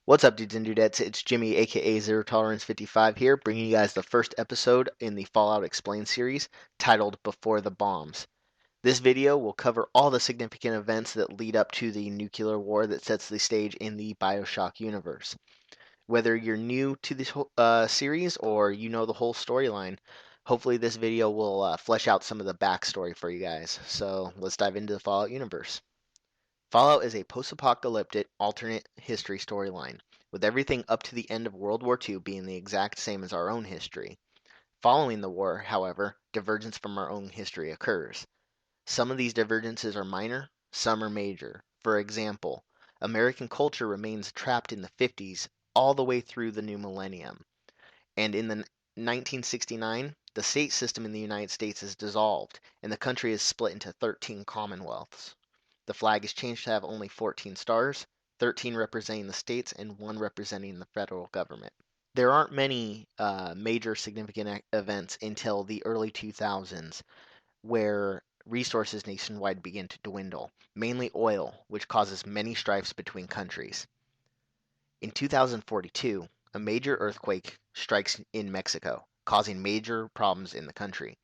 What's up, dudes and dudettes? It's Jimmy, aka Zero Tolerance 55 here, bringing you guys the first episode in the Fallout Explained series titled Before the Bombs. This video will cover all the significant events that lead up to the nuclear war that sets the stage in the Bioshock universe. Whether you're new to this series or you know the whole storyline, hopefully this video will flesh out some of the backstory for you guys. So let's dive into the Fallout universe. Fallout is a post-apocalyptic alternate history storyline, with everything up to the end of World War II being the exact same as our own history. Following the war, however, divergence from our own history occurs. Some of these divergences are minor, some are major. For example, American culture remains trapped in the 50s all the way through the new millennium. And in the 1969, the state system in the United States is dissolved, and the country is split into 13 commonwealths. The flag is changed to have only 14 stars, 13 representing the states and 1 representing the federal government. There aren't many major significant events until the early 2000s where resources nationwide begin to dwindle, mainly oil, which causes many strifes between countries. In 2042, a major earthquake strikes in Mexico, causing major problems in the country.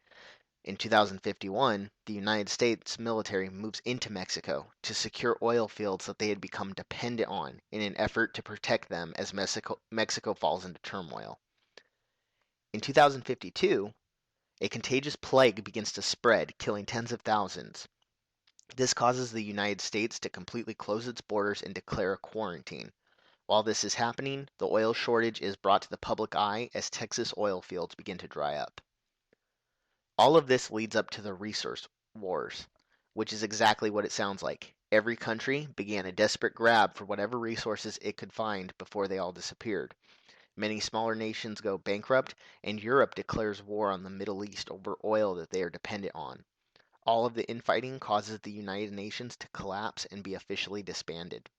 In 2051, the United States military moves into Mexico to secure oil fields that they had become dependent on in an effort to protect them as Mexico falls into turmoil. In 2052, a contagious plague begins to spread, killing tens of thousands. This causes the United States to completely close its borders and declare a quarantine. While this is happening, the oil shortage is brought to the public eye as Texas oil fields begin to dry up. All of this leads up to the resource wars, which is exactly what it sounds like. Every country began a desperate grab for whatever resources it could find before they all disappeared. Many smaller nations go bankrupt, and Europe declares war on the Middle East over oil that they are dependent on. All of the infighting causes the United Nations to collapse and be officially disbanded.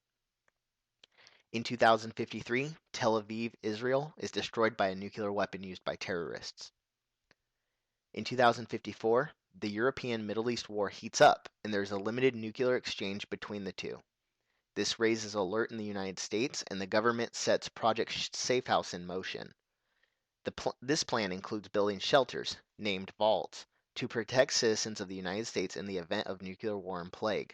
In 2053, Tel Aviv, Israel, is destroyed by a nuclear weapon used by terrorists. In 2054, the European Middle East war heats up, and there is a limited nuclear exchange between the two. This raises alert in the United States, and the government sets Project Safehouse in motion. This plan includes building shelters, named vaults, to protect citizens of the United States in the event of nuclear war and plague.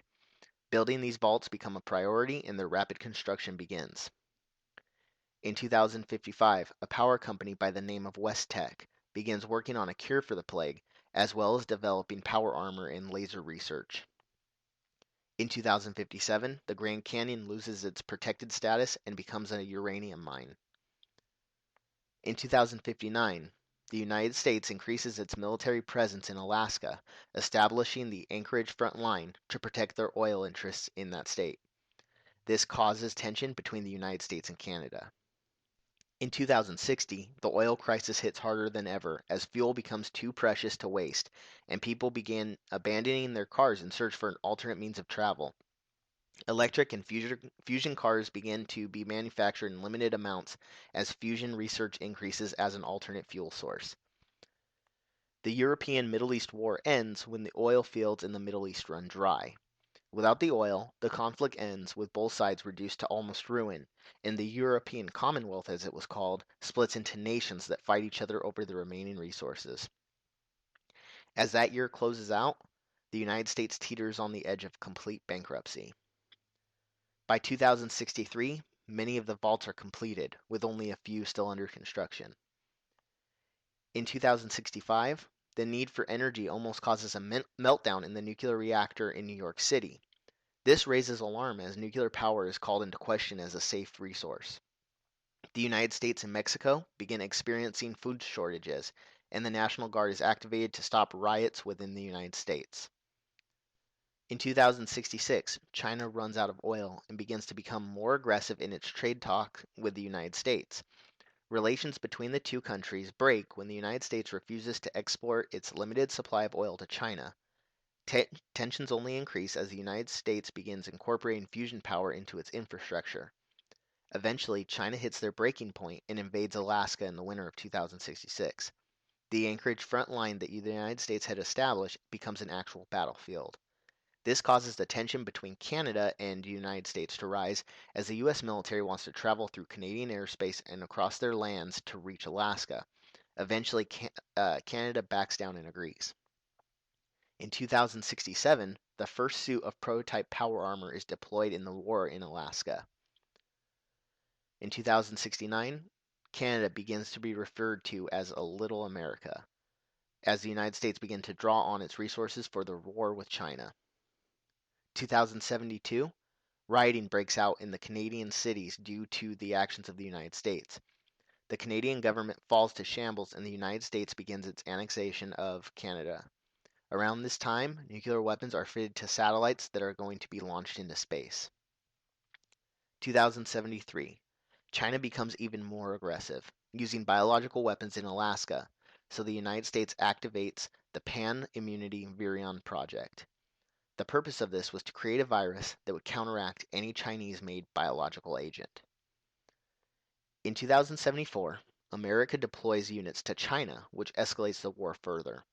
Building these vaults become a priority, and their rapid construction begins. In 2055, a power company by the name of West Tech begins working on a cure for the plague, as well as developing power armor and laser research. In 2057, the Grand Canyon loses its protected status and becomes a uranium mine. In 2059, the United States increases its military presence in Alaska, establishing the Anchorage Front Line to protect their oil interests in that state. This causes tension between the United States and Canada. In 2060, the oil crisis hits harder than ever as fuel becomes too precious to waste, and people begin abandoning their cars in search for an alternate means of travel. Electric and fusion cars begin to be manufactured in limited amounts as fusion research increases as an alternate fuel source. The European Middle East War ends when the oil fields in the Middle East run dry. Without the oil, the conflict ends with both sides reduced to almost ruin, and the European Commonwealth, as it was called, splits into nations that fight each other over the remaining resources. As that year closes out, the United States teeters on the edge of complete bankruptcy. By 2063, many of the vaults are completed, with only a few still under construction. In 2065, the need for energy almost causes a meltdown in the nuclear reactor in New York City. This raises alarm as nuclear power is called into question as a safe resource. The United States and Mexico begin experiencing food shortages, and the National Guard is activated to stop riots within the United States. In 2066, China runs out of oil and begins to become more aggressive in its trade talk with the United States. Relations between the two countries break when the United States refuses to export its limited supply of oil to China. Tensions only increase as the United States begins incorporating fusion power into its infrastructure. Eventually, China hits their breaking point and invades Alaska in the winter of 2066. The Anchorage front line that the United States had established becomes an actual battlefield. This causes the tension between Canada and the United States to rise as the U.S. military wants to travel through Canadian airspace and across their lands to reach Alaska. Eventually, Canada backs down and agrees. In 2067, the first suit of prototype power armor is deployed in the war in Alaska. In 2069, Canada begins to be referred to as a Little America, as the United States begins to draw on its resources for the war with China. 2072, rioting breaks out in the Canadian cities due to the actions of the United States. The Canadian government falls to shambles and the United States begins its annexation of Canada. Around this time, nuclear weapons are fitted to satellites that are going to be launched into space. 2073, China becomes even more aggressive, using biological weapons in Alaska, so the United States activates the Pan-Immunity Virion Project. The purpose of this was to create a virus that would counteract any Chinese-made biological agent. In 2074, America deploys units to China, which escalates the war further.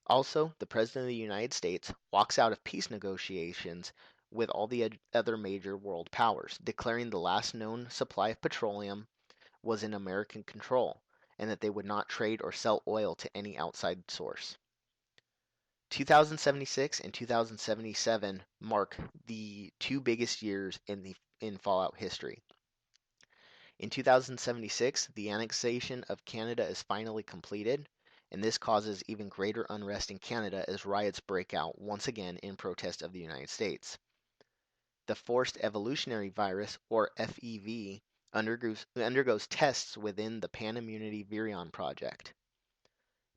Also, the President of the United States walks out of peace negotiations with all the other major world powers, declaring the last known supply of petroleum was in American control, and that they would not trade or sell oil to any outside source. 2076 and 2077 mark the two biggest years in Fallout history. In 2076, the annexation of Canada is finally completed, and this causes even greater unrest in Canada as riots break out once again in protest of the United States. The Forced Evolutionary Virus, or FEV, undergoes tests within the Pan-Immunity Virion Project.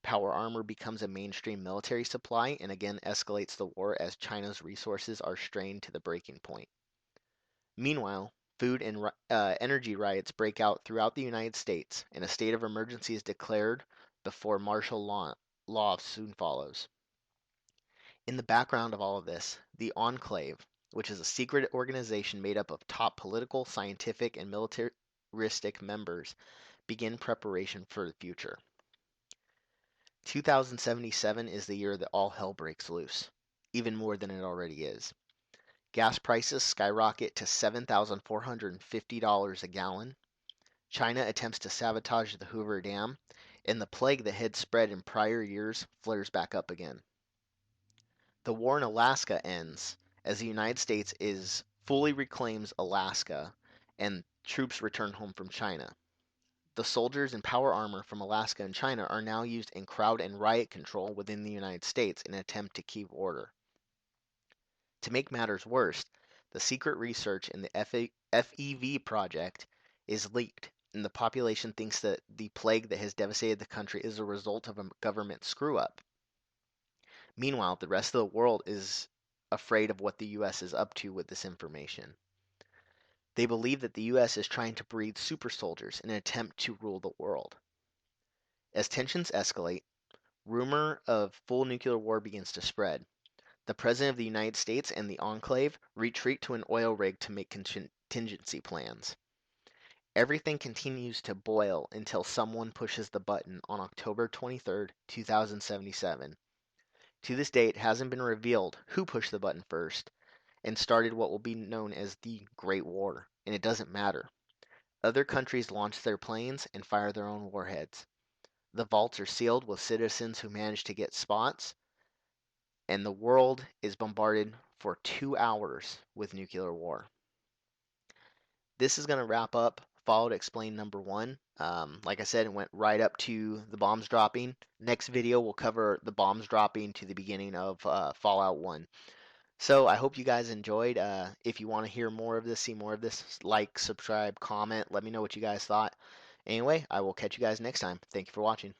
Power armor becomes a mainstream military supply and again escalates the war as China's resources are strained to the breaking point. Meanwhile, food and energy riots break out throughout the United States, and a state of emergency is declared before martial law soon follows. In the background of all of this, the Enclave, which is a secret organization made up of top political, scientific, and militaristic members, begin preparation for the future. 2077 is the year that all hell breaks loose, even more than it already is. Gas prices skyrocket to $7,450 a gallon. China attempts to sabotage the Hoover Dam, and the plague that had spread in prior years flares back up again. The war in Alaska ends as the United States fully reclaims Alaska and troops return home from China. The soldiers and power armor from Alaska and China are now used in crowd and riot control within the United States in an attempt to keep order. To make matters worse, the secret research in the FEV project is leaked, and the population thinks that the plague that has devastated the country is a result of a government screw-up. Meanwhile, the rest of the world is afraid of what the U.S. is up to with this information. They believe that the U.S. is trying to breed super soldiers in an attempt to rule the world. As tensions escalate, rumor of full nuclear war begins to spread. The President of the United States and the Enclave retreat to an oil rig to make contingency plans. Everything continues to boil until someone pushes the button on October 23, 2077. To this day, it hasn't been revealed who pushed the button first and started what will be known as the Great War, and it doesn't matter. Other countries launch their planes and fire their own warheads. The vaults are sealed with citizens who manage to get spots, and the world is bombarded for 2 hours with nuclear war. This is going to wrap up Fallout Explained number 1. Like I said, it went right up to the bombs dropping. Next video will cover the bombs dropping to the beginning of Fallout 1. So I hope you guys enjoyed. If you want to hear more of this, see more of this, like, subscribe, comment, let me know what you guys thought. Anyway, I will catch you guys next time. Thank you for watching.